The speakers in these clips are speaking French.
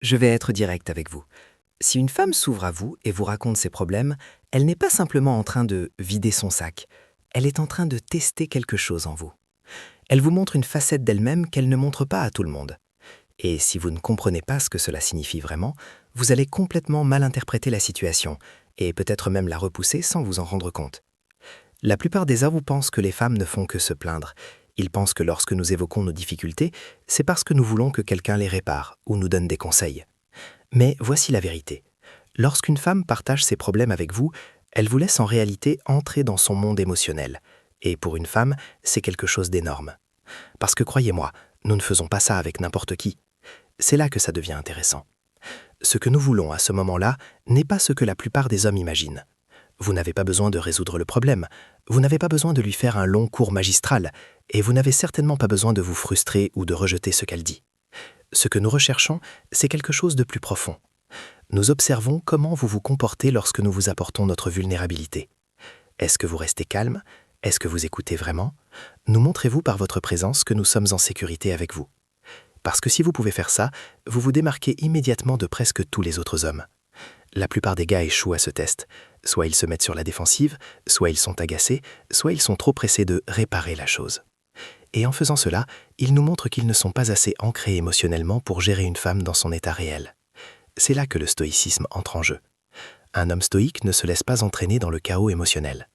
Je vais être direct avec vous. Si une femme s'ouvre à vous et vous raconte ses problèmes, elle n'est pas simplement en train de vider son sac, elle est en train de tester quelque chose en vous. Elle vous montre une facette d'elle-même qu'elle ne montre pas à tout le monde. Et si vous ne comprenez pas ce que cela signifie vraiment, vous allez complètement mal interpréter la situation, et peut-être même la repousser sans vous en rendre compte. La plupart des hommes pensent que les femmes ne font que se plaindre. Ils pensent que lorsque nous évoquons nos difficultés, c'est parce que nous voulons que quelqu'un les répare ou nous donne des conseils. Mais voici la vérité. Lorsqu'une femme partage ses problèmes avec vous, elle vous laisse en réalité entrer dans son monde émotionnel. Et pour une femme, c'est quelque chose d'énorme. Parce que croyez-moi, nous ne faisons pas ça avec n'importe qui. C'est là que ça devient intéressant. Ce que nous voulons à ce moment-là n'est pas ce que la plupart des hommes imaginent. Vous n'avez pas besoin de résoudre le problème, vous n'avez pas besoin de lui faire un long cours magistral, et vous n'avez certainement pas besoin de vous frustrer ou de rejeter ce qu'elle dit. Ce que nous recherchons, c'est quelque chose de plus profond. Nous observons comment vous vous comportez lorsque nous vous apportons notre vulnérabilité. Est-ce que vous restez calme? Est-ce que vous écoutez vraiment? Nous montrez-vous par votre présence que nous sommes en sécurité avec vous. Parce que si vous pouvez faire ça, vous vous démarquez immédiatement de presque tous les autres hommes. La plupart des gars échouent à ce test. Soit ils se mettent sur la défensive, soit ils sont agacés, soit ils sont trop pressés de réparer la chose. Et en faisant cela, ils nous montrent qu'ils ne sont pas assez ancrés émotionnellement pour gérer une femme dans son état réel. C'est là que le stoïcisme entre en jeu. Un homme stoïque ne se laisse pas entraîner dans le chaos émotionnel.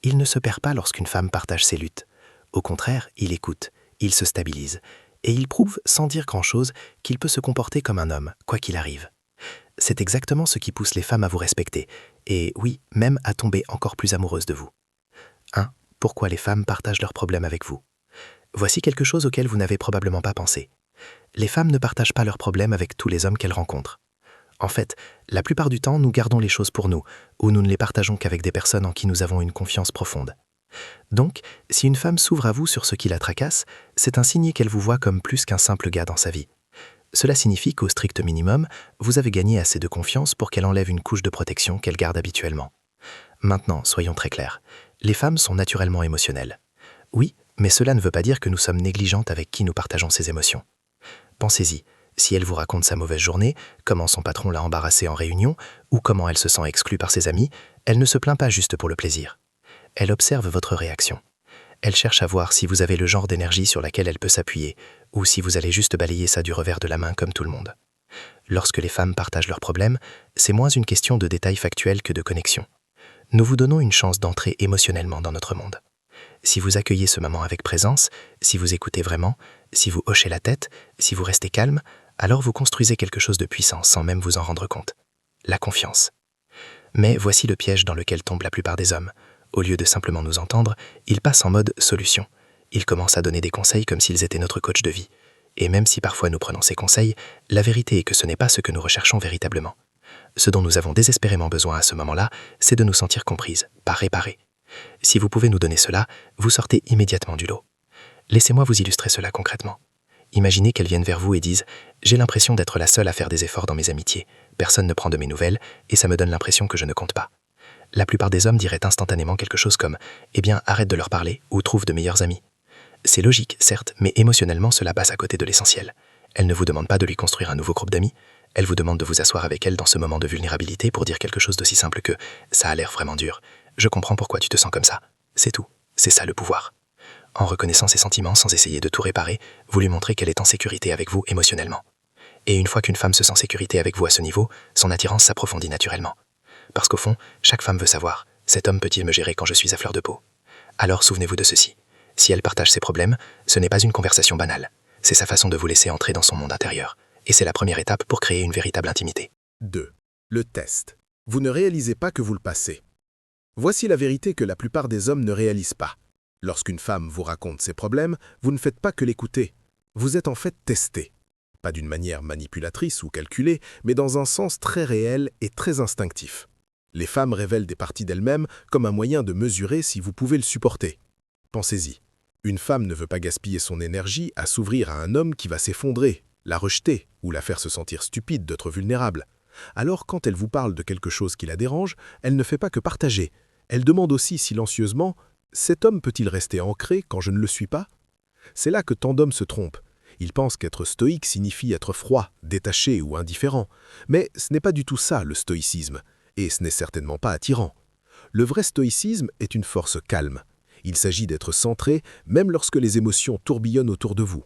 Il ne se perd pas lorsqu'une femme partage ses luttes. Au contraire, il écoute, il se stabilise, et il prouve, sans dire grand-chose, qu'il peut se comporter comme un homme, quoi qu'il arrive. C'est exactement ce qui pousse les femmes à vous respecter, et oui, même à tomber encore plus amoureuses de vous. 1. Pourquoi les femmes partagent leurs problèmes avec vous? Voici quelque chose auquel vous n'avez probablement pas pensé. Les femmes ne partagent pas leurs problèmes avec tous les hommes qu'elles rencontrent. En fait, la plupart du temps, nous gardons les choses pour nous, ou nous ne les partageons qu'avec des personnes en qui nous avons une confiance profonde. Donc, si une femme s'ouvre à vous sur ce qui la tracasse, c'est un signe qu'elle vous voit comme plus qu'un simple gars dans sa vie. Cela signifie qu'au strict minimum, vous avez gagné assez de confiance pour qu'elle enlève une couche de protection qu'elle garde habituellement. Maintenant, soyons très clairs, les femmes sont naturellement émotionnelles. Oui, mais cela ne veut pas dire que nous sommes négligentes avec qui nous partageons ces émotions. Pensez-y, si elle vous raconte sa mauvaise journée, comment son patron l'a embarrassée en réunion, ou comment elle se sent exclue par ses amis, elle ne se plaint pas juste pour le plaisir. Elle observe votre réaction. Elle cherche à voir si vous avez le genre d'énergie sur laquelle elle peut s'appuyer, ou si vous allez juste balayer ça du revers de la main comme tout le monde. Lorsque les femmes partagent leurs problèmes, c'est moins une question de détails factuels que de connexion. Nous vous donnons une chance d'entrer émotionnellement dans notre monde. Si vous accueillez ce moment avec présence, si vous écoutez vraiment, si vous hochez la tête, si vous restez calme, alors vous construisez quelque chose de puissant sans même vous en rendre compte. La confiance. Mais voici le piège dans lequel tombent la plupart des hommes. Au lieu de simplement nous entendre, ils passent en mode solution. Ils commencent à donner des conseils comme s'ils étaient notre coach de vie. Et même si parfois nous prenons ces conseils, la vérité est que ce n'est pas ce que nous recherchons véritablement. Ce dont nous avons désespérément besoin à ce moment-là, c'est de nous sentir comprises, pas réparées. Si vous pouvez nous donner cela, vous sortez immédiatement du lot. Laissez-moi vous illustrer cela concrètement. Imaginez qu'elles viennent vers vous et disent « J'ai l'impression d'être la seule à faire des efforts dans mes amitiés, personne ne prend de mes nouvelles, et ça me donne l'impression que je ne compte pas. » La plupart des hommes diraient instantanément quelque chose comme « Eh bien, arrête de leur parler ou trouve de meilleurs amis. » C'est logique, certes, mais émotionnellement, cela passe à côté de l'essentiel. Elle ne vous demande pas de lui construire un nouveau groupe d'amis, elle vous demande de vous asseoir avec elle dans ce moment de vulnérabilité pour dire quelque chose d'aussi simple que « Ça a l'air vraiment dur. Je comprends pourquoi tu te sens comme ça. » C'est tout. C'est ça le pouvoir. En reconnaissant ses sentiments sans essayer de tout réparer, vous lui montrez qu'elle est en sécurité avec vous émotionnellement. Et une fois qu'une femme se sent en sécurité avec vous à ce niveau, son attirance s'approfondit naturellement. Parce qu'au fond, chaque femme veut savoir « Cet homme peut-il me gérer quand je suis à fleur de peau ?» Alors souvenez-vous de ceci. Si elle partage ses problèmes, ce n'est pas une conversation banale. C'est sa façon de vous laisser entrer dans son monde intérieur. Et c'est la première étape pour créer une véritable intimité. 2. Le test. Vous ne réalisez pas que vous le passez. Voici la vérité que la plupart des hommes ne réalisent pas. Lorsqu'une femme vous raconte ses problèmes, vous ne faites pas que l'écouter. Vous êtes en fait testé. Pas d'une manière manipulatrice ou calculée, mais dans un sens très réel et très instinctif. Les femmes révèlent des parties d'elles-mêmes comme un moyen de mesurer si vous pouvez le supporter. Pensez-y. Une femme ne veut pas gaspiller son énergie à s'ouvrir à un homme qui va s'effondrer, la rejeter ou la faire se sentir stupide d'être vulnérable. Alors quand elle vous parle de quelque chose qui la dérange, elle ne fait pas que partager. Elle demande aussi silencieusement « Cet homme peut-il rester ancré quand je ne le suis pas ?» C'est là que tant d'hommes se trompent. Ils pensent qu'être stoïque signifie être froid, détaché ou indifférent. Mais ce n'est pas du tout ça, le stoïcisme. Et ce n'est certainement pas attirant. Le vrai stoïcisme est une force calme. Il s'agit d'être centré, même lorsque les émotions tourbillonnent autour de vous.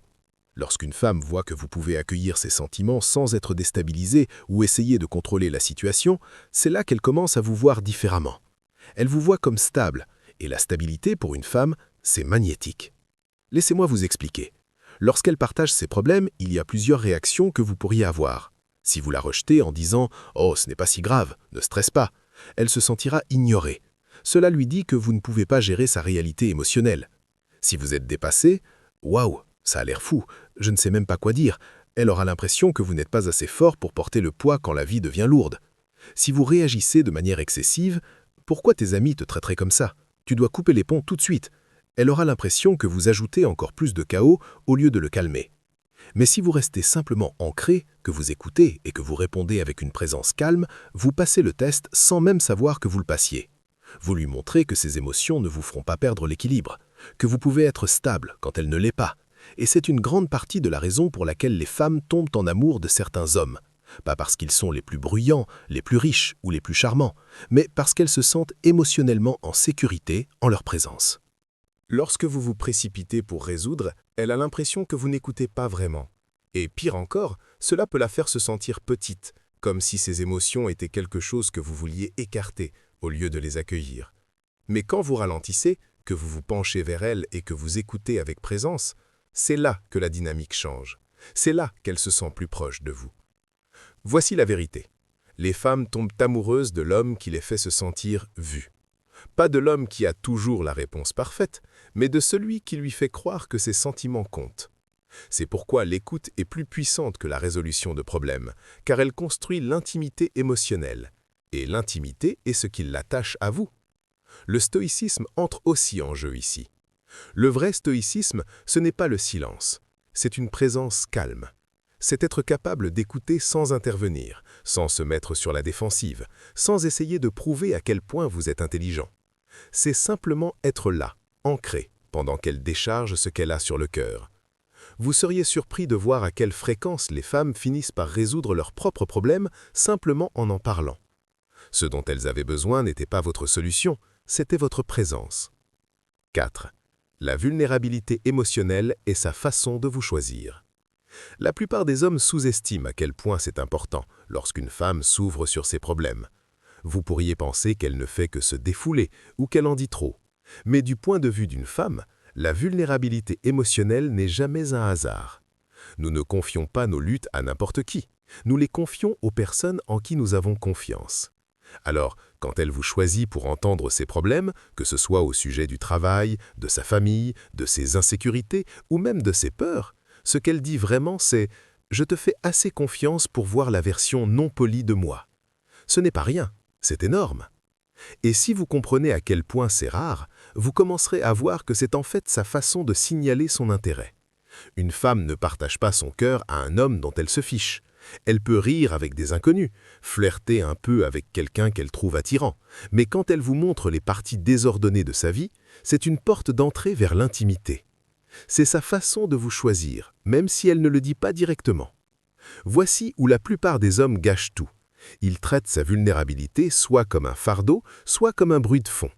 Lorsqu'une femme voit que vous pouvez accueillir ses sentiments sans être déstabilisé ou essayer de contrôler la situation, c'est là qu'elle commence à vous voir différemment. Elle vous voit comme stable, et la stabilité pour une femme, c'est magnétique. Laissez-moi vous expliquer. Lorsqu'elle partage ses problèmes, il y a plusieurs réactions que vous pourriez avoir. Si vous la rejetez en disant « Oh, ce n'est pas si grave, ne stresse pas », elle se sentira ignorée. Cela lui dit que vous ne pouvez pas gérer sa réalité émotionnelle. Si vous êtes dépassé, « Waouh, ça a l'air fou, je ne sais même pas quoi dire », elle aura l'impression que vous n'êtes pas assez fort pour porter le poids quand la vie devient lourde. Si vous réagissez de manière excessive, « Pourquoi tes amis te traiteraient comme ça? Tu dois couper les ponts tout de suite », elle aura l'impression que vous ajoutez encore plus de chaos au lieu de le calmer. Mais si vous restez simplement ancré, que vous écoutez et que vous répondez avec une présence calme, vous passez le test sans même savoir que vous le passiez. Vous lui montrez que ces émotions ne vous feront pas perdre l'équilibre, que vous pouvez être stable quand elle ne l'est pas. Et c'est une grande partie de la raison pour laquelle les femmes tombent en amour de certains hommes. Pas parce qu'ils sont les plus bruyants, les plus riches ou les plus charmants, mais parce qu'elles se sentent émotionnellement en sécurité en leur présence. Lorsque vous vous précipitez pour résoudre, elle a l'impression que vous n'écoutez pas vraiment. Et pire encore, cela peut la faire se sentir petite, comme si ses émotions étaient quelque chose que vous vouliez écarter au lieu de les accueillir. Mais quand vous ralentissez, que vous vous penchez vers elle et que vous écoutez avec présence, c'est là que la dynamique change. C'est là qu'elle se sent plus proche de vous. Voici la vérité. Les femmes tombent amoureuses de l'homme qui les fait se sentir vues. Pas de l'homme qui a toujours la réponse parfaite, mais de celui qui lui fait croire que ses sentiments comptent. C'est pourquoi l'écoute est plus puissante que la résolution de problèmes, car elle construit l'intimité émotionnelle. Et l'intimité est ce qui l'attache à vous. Le stoïcisme entre aussi en jeu ici. Le vrai stoïcisme, ce n'est pas le silence, c'est une présence calme. C'est être capable d'écouter sans intervenir, sans se mettre sur la défensive, sans essayer de prouver à quel point vous êtes intelligent. C'est simplement être là, ancré, pendant qu'elle décharge ce qu'elle a sur le cœur. Vous seriez surpris de voir à quelle fréquence les femmes finissent par résoudre leurs propres problèmes simplement en parlant. Ce dont elles avaient besoin n'était pas votre solution, c'était votre présence. 4. La vulnérabilité émotionnelle est sa façon de vous choisir. La plupart des hommes sous-estiment à quel point c'est important lorsqu'une femme s'ouvre sur ses problèmes. Vous pourriez penser qu'elle ne fait que se défouler ou qu'elle en dit trop. Mais du point de vue d'une femme, la vulnérabilité émotionnelle n'est jamais un hasard. Nous ne confions pas nos luttes à n'importe qui. Nous les confions aux personnes en qui nous avons confiance. Alors, quand elle vous choisit pour entendre ses problèmes, que ce soit au sujet du travail, de sa famille, de ses insécurités ou même de ses peurs, ce qu'elle dit vraiment, c'est « Je te fais assez confiance pour voir la version non polie de moi ». Ce n'est pas rien, c'est énorme. Et si vous comprenez à quel point c'est rare, vous commencerez à voir que c'est en fait sa façon de signaler son intérêt. Une femme ne partage pas son cœur à un homme dont elle se fiche. Elle peut rire avec des inconnus, flirter un peu avec quelqu'un qu'elle trouve attirant, mais quand elle vous montre les parties désordonnées de sa vie, c'est une porte d'entrée vers l'intimité. C'est sa façon de vous choisir, même si elle ne le dit pas directement. Voici où la plupart des hommes gâchent tout. Ils traitent sa vulnérabilité soit comme un fardeau, soit comme un bruit de fond.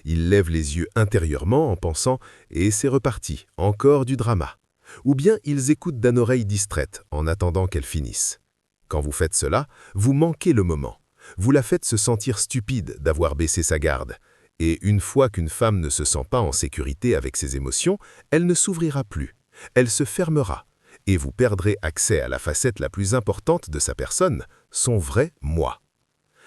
Ils lèvent les yeux intérieurement en pensant « et c'est reparti, encore du drama ». Ou bien ils écoutent d'une oreille distraite en attendant qu'elle finisse. Quand vous faites cela, vous manquez le moment. Vous la faites se sentir stupide d'avoir baissé sa garde. Et une fois qu'une femme ne se sent pas en sécurité avec ses émotions, elle ne s'ouvrira plus. Elle se fermera. Et vous perdrez accès à la facette la plus importante de sa personne, son vrai moi.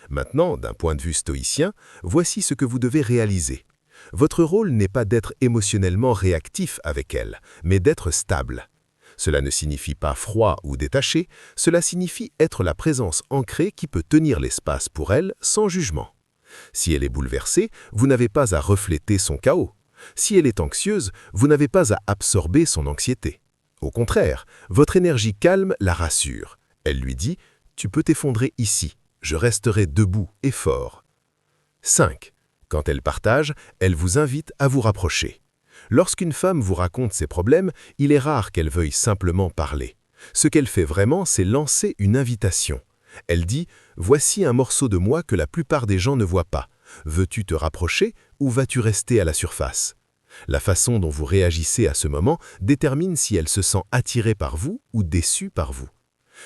Maintenant, d'un point de vue stoïcien, voici ce que vous devez réaliser. Votre rôle n'est pas d'être émotionnellement réactif avec elle, mais d'être stable. Cela ne signifie pas froid ou détaché, cela signifie être la présence ancrée qui peut tenir l'espace pour elle sans jugement. Si elle est bouleversée, vous n'avez pas à refléter son chaos. Si elle est anxieuse, vous n'avez pas à absorber son anxiété. Au contraire, votre énergie calme la rassure. Elle lui dit « Tu peux t'effondrer ici, je resterai debout et fort ». 5. Quand elle partage, elle vous invite à vous rapprocher. Lorsqu'une femme vous raconte ses problèmes, il est rare qu'elle veuille simplement parler. Ce qu'elle fait vraiment, c'est lancer une invitation. Elle dit « Voici un morceau de moi que la plupart des gens ne voient pas. Veux-tu te rapprocher ou vas-tu rester à la surface ?» La façon dont vous réagissez à ce moment détermine si elle se sent attirée par vous ou déçue par vous.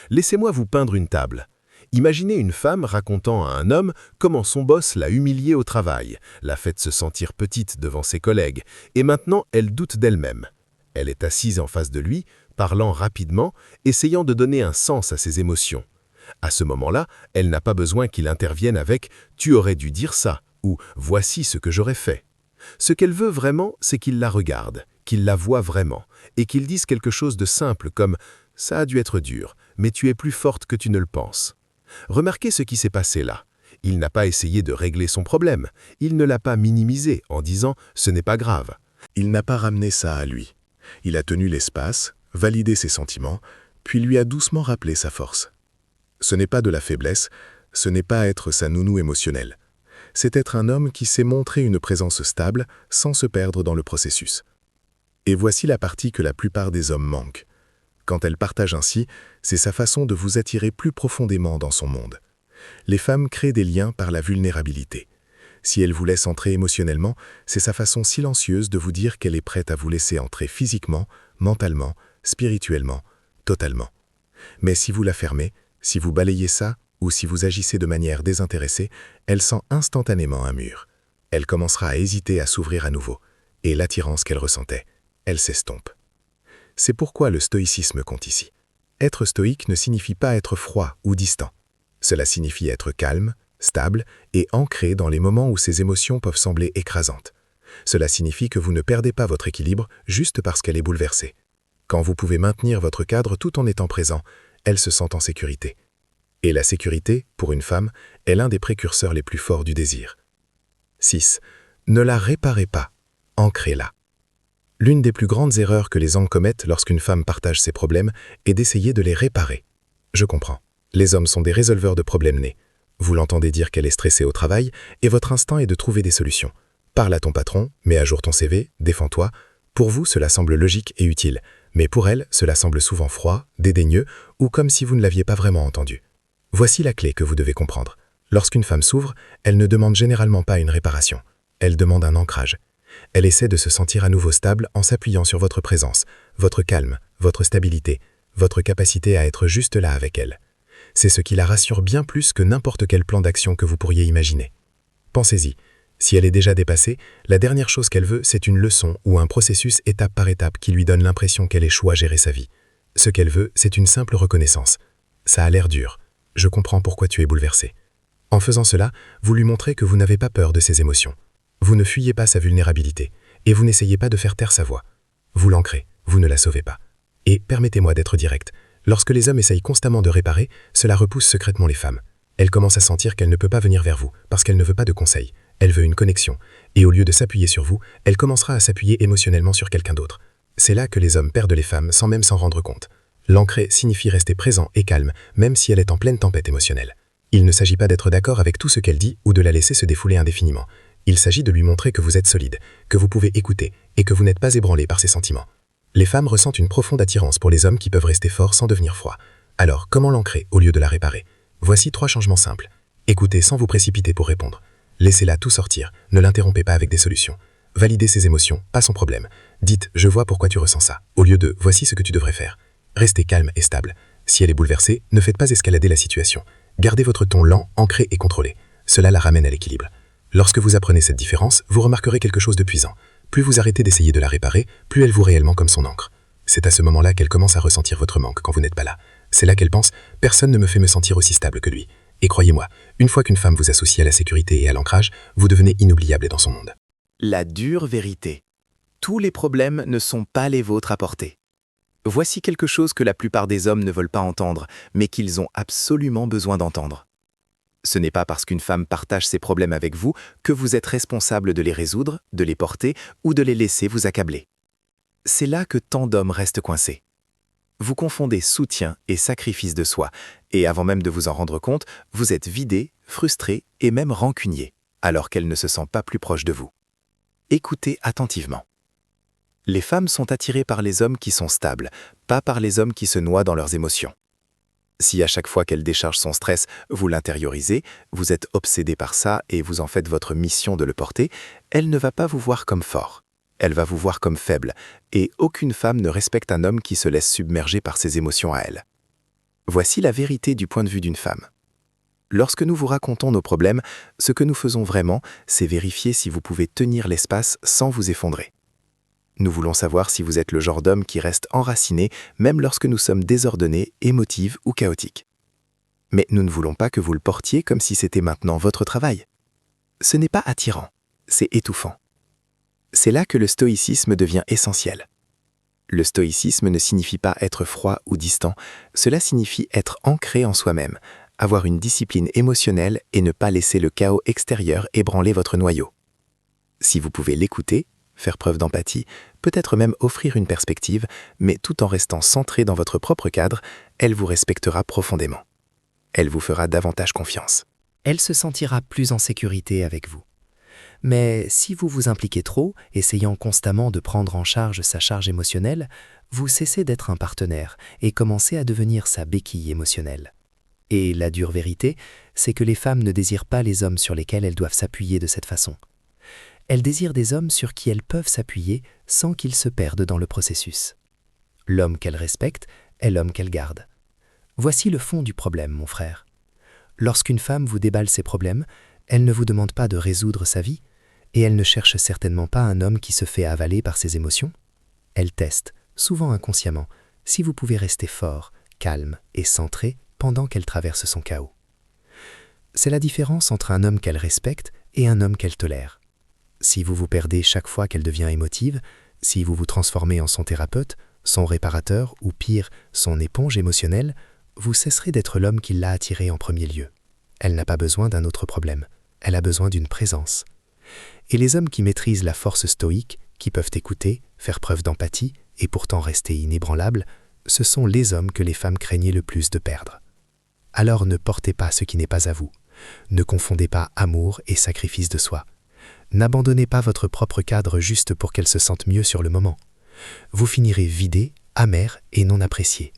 Laissez-moi vous peindre une table. Imaginez une femme racontant à un homme comment son boss l'a humiliée au travail, l'a fait se sentir petite devant ses collègues, et maintenant elle doute d'elle-même. Elle est assise en face de lui, parlant rapidement, essayant de donner un sens à ses émotions. À ce moment-là, elle n'a pas besoin qu'il intervienne avec « tu aurais dû dire ça » ou « voici ce que j'aurais fait ». Ce qu'elle veut vraiment, c'est qu'il la regarde, qu'il la voie vraiment, et qu'il dise quelque chose de simple comme « ça a dû être dur, mais tu es plus forte que tu ne le penses ». Remarquez ce qui s'est passé là. Il n'a pas essayé de régler son problème. Il ne l'a pas minimisé en disant « ce n'est pas grave ». Il n'a pas ramené ça à lui. Il a tenu l'espace, validé ses sentiments, puis lui a doucement rappelé sa force. Ce n'est pas de la faiblesse, ce n'est pas être sa nounou émotionnelle. C'est être un homme qui sait montrer une présence stable sans se perdre dans le processus. Et voici la partie que la plupart des hommes manquent. Quand elle partage ainsi, c'est sa façon de vous attirer plus profondément dans son monde. Les femmes créent des liens par la vulnérabilité. Si elle vous laisse entrer émotionnellement, c'est sa façon silencieuse de vous dire qu'elle est prête à vous laisser entrer physiquement, mentalement, spirituellement, totalement. Mais si vous la fermez, si vous balayez ça, ou si vous agissez de manière désintéressée, elle sent instantanément un mur. Elle commencera à hésiter à s'ouvrir à nouveau, et l'attirance qu'elle ressentait, elle s'estompe. C'est pourquoi le stoïcisme compte ici. Être stoïque ne signifie pas être froid ou distant. Cela signifie être calme, stable et ancré dans les moments où ses émotions peuvent sembler écrasantes. Cela signifie que vous ne perdez pas votre équilibre juste parce qu'elle est bouleversée. Quand vous pouvez maintenir votre cadre tout en étant présent, elle se sent en sécurité. Et la sécurité, pour une femme, est l'un des précurseurs les plus forts du désir. 6. Ne la réparez pas, ancrez-la. L'une des plus grandes erreurs que les hommes commettent lorsqu'une femme partage ses problèmes est d'essayer de les réparer. Je comprends. Les hommes sont des résolveurs de problèmes nés. Vous l'entendez dire qu'elle est stressée au travail et votre instinct est de trouver des solutions. Parle à ton patron, mets à jour ton CV, défends-toi. Pour vous, cela semble logique et utile, mais pour elle, cela semble souvent froid, dédaigneux ou comme si vous ne l'aviez pas vraiment entendu. Voici la clé que vous devez comprendre. Lorsqu'une femme s'ouvre, elle ne demande généralement pas une réparation. Elle demande un ancrage. Elle essaie de se sentir à nouveau stable en s'appuyant sur votre présence, votre calme, votre stabilité, votre capacité à être juste là avec elle. C'est ce qui la rassure bien plus que n'importe quel plan d'action que vous pourriez imaginer. Pensez-y, si elle est déjà dépassée, la dernière chose qu'elle veut, c'est une leçon ou un processus étape par étape qui lui donne l'impression qu'elle échoue à gérer sa vie. Ce qu'elle veut, c'est une simple reconnaissance. Ça a l'air dur. Je comprends pourquoi tu es bouleversé. En faisant cela, vous lui montrez que vous n'avez pas peur de ses émotions. Vous ne fuyez pas sa vulnérabilité, et vous n'essayez pas de faire taire sa voix. Vous l'ancrez, vous ne la sauvez pas. Et permettez-moi d'être direct, lorsque les hommes essayent constamment de réparer, cela repousse secrètement les femmes. Elle commence à sentir qu'elle ne peut pas venir vers vous, parce qu'elle ne veut pas de conseils. Elle veut une connexion, et au lieu de s'appuyer sur vous, elle commencera à s'appuyer émotionnellement sur quelqu'un d'autre. C'est là que les hommes perdent les femmes sans même s'en rendre compte. L'ancrer signifie rester présent et calme, même si elle est en pleine tempête émotionnelle. Il ne s'agit pas d'être d'accord avec tout ce qu'elle dit ou de la laisser se défouler indéfiniment. Il s'agit de lui montrer que vous êtes solide, que vous pouvez écouter et que vous n'êtes pas ébranlé par ses sentiments. Les femmes ressentent une profonde attirance pour les hommes qui peuvent rester forts sans devenir froids. Alors, comment l'ancrer au lieu de la réparer? Voici 3 changements simples. Écoutez sans vous précipiter pour répondre. Laissez-la tout sortir, ne l'interrompez pas avec des solutions. Validez ses émotions, pas son problème. Dites « je vois pourquoi tu ressens ça » au lieu de « voici ce que tu devrais faire ». Restez calme et stable. Si elle est bouleversée, ne faites pas escalader la situation. Gardez votre ton lent, ancré et contrôlé. Cela la ramène à l'équilibre. Lorsque vous apprenez cette différence, vous remarquerez quelque chose de puissant. Plus vous arrêtez d'essayer de la réparer, plus elle vous réellement comme son encre. C'est à ce moment-là qu'elle commence à ressentir votre manque quand vous n'êtes pas là. C'est là qu'elle pense « personne ne me fait me sentir aussi stable que lui ». Et croyez-moi, une fois qu'une femme vous associe à la sécurité et à l'ancrage, vous devenez inoubliable dans son monde. La dure vérité. Tous les problèmes ne sont pas les vôtres à porter. Voici quelque chose que la plupart des hommes ne veulent pas entendre, mais qu'ils ont absolument besoin d'entendre. Ce n'est pas parce qu'une femme partage ses problèmes avec vous que vous êtes responsable de les résoudre, de les porter ou de les laisser vous accabler. C'est là que tant d'hommes restent coincés. Vous confondez soutien et sacrifice de soi, et avant même de vous en rendre compte, vous êtes vidé, frustré et même rancunier, alors qu'elle ne se sent pas plus proche de vous. Écoutez attentivement. Les femmes sont attirées par les hommes qui sont stables, pas par les hommes qui se noient dans leurs émotions. Si à chaque fois qu'elle décharge son stress, vous l'intériorisez, vous êtes obsédé par ça et vous en faites votre mission de le porter, elle ne va pas vous voir comme fort. Elle va vous voir comme faible, et aucune femme ne respecte un homme qui se laisse submerger par ses émotions à elle. Voici la vérité du point de vue d'une femme. Lorsque nous vous racontons nos problèmes, ce que nous faisons vraiment, c'est vérifier si vous pouvez tenir l'espace sans vous effondrer. Nous voulons savoir si vous êtes le genre d'homme qui reste enraciné même lorsque nous sommes désordonnés, émotifs ou chaotiques. Mais nous ne voulons pas que vous le portiez comme si c'était maintenant votre travail. Ce n'est pas attirant, c'est étouffant. C'est là que le stoïcisme devient essentiel. Le stoïcisme ne signifie pas être froid ou distant, cela signifie être ancré en soi-même, avoir une discipline émotionnelle et ne pas laisser le chaos extérieur ébranler votre noyau. Si vous pouvez l'écouter, faire preuve d'empathie, peut-être même offrir une perspective, mais tout en restant centré dans votre propre cadre, elle vous respectera profondément. Elle vous fera davantage confiance. Elle se sentira plus en sécurité avec vous. Mais si vous vous impliquez trop, essayant constamment de prendre en charge sa charge émotionnelle, vous cessez d'être un partenaire et commencez à devenir sa béquille émotionnelle. Et la dure vérité, c'est que les femmes ne désirent pas les hommes sur lesquels elles doivent s'appuyer de cette façon. Elles désirent des hommes sur qui elles peuvent s'appuyer sans qu'ils se perdent dans le processus. L'homme qu'elles respectent est l'homme qu'elles gardent. Voici le fond du problème, mon frère. Lorsqu'une femme vous déballe ses problèmes, elle ne vous demande pas de résoudre sa vie, et elle ne cherche certainement pas un homme qui se fait avaler par ses émotions. Elle teste, souvent inconsciemment, si vous pouvez rester fort, calme et centré pendant qu'elle traverse son chaos. C'est la différence entre un homme qu'elle respecte et un homme qu'elle tolère. Si vous vous perdez chaque fois qu'elle devient émotive, si vous vous transformez en son thérapeute, son réparateur ou pire, son éponge émotionnelle, vous cesserez d'être l'homme qui l'a attirée en premier lieu. Elle n'a pas besoin d'un autre problème, elle a besoin d'une présence. Et les hommes qui maîtrisent la force stoïque, qui peuvent écouter, faire preuve d'empathie et pourtant rester inébranlables, ce sont les hommes que les femmes craignaient le plus de perdre. Alors ne portez pas ce qui n'est pas à vous. Ne confondez pas amour et sacrifice de soi. N'abandonnez pas votre propre cadre juste pour qu'elle se sente mieux sur le moment. Vous finirez vidé, amer et non apprécié.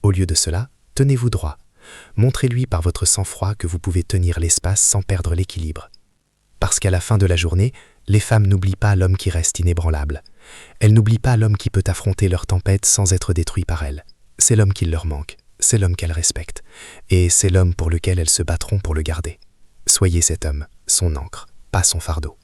Au lieu de cela, tenez-vous droit. Montrez-lui par votre sang-froid que vous pouvez tenir l'espace sans perdre l'équilibre. Parce qu'à la fin de la journée, les femmes n'oublient pas l'homme qui reste inébranlable. Elles n'oublient pas l'homme qui peut affronter leur tempête sans être détruit par elles. C'est l'homme qui leur manque, c'est l'homme qu'elles respectent, et c'est l'homme pour lequel elles se battront pour le garder. Soyez cet homme, son ancre, pas son fardeau.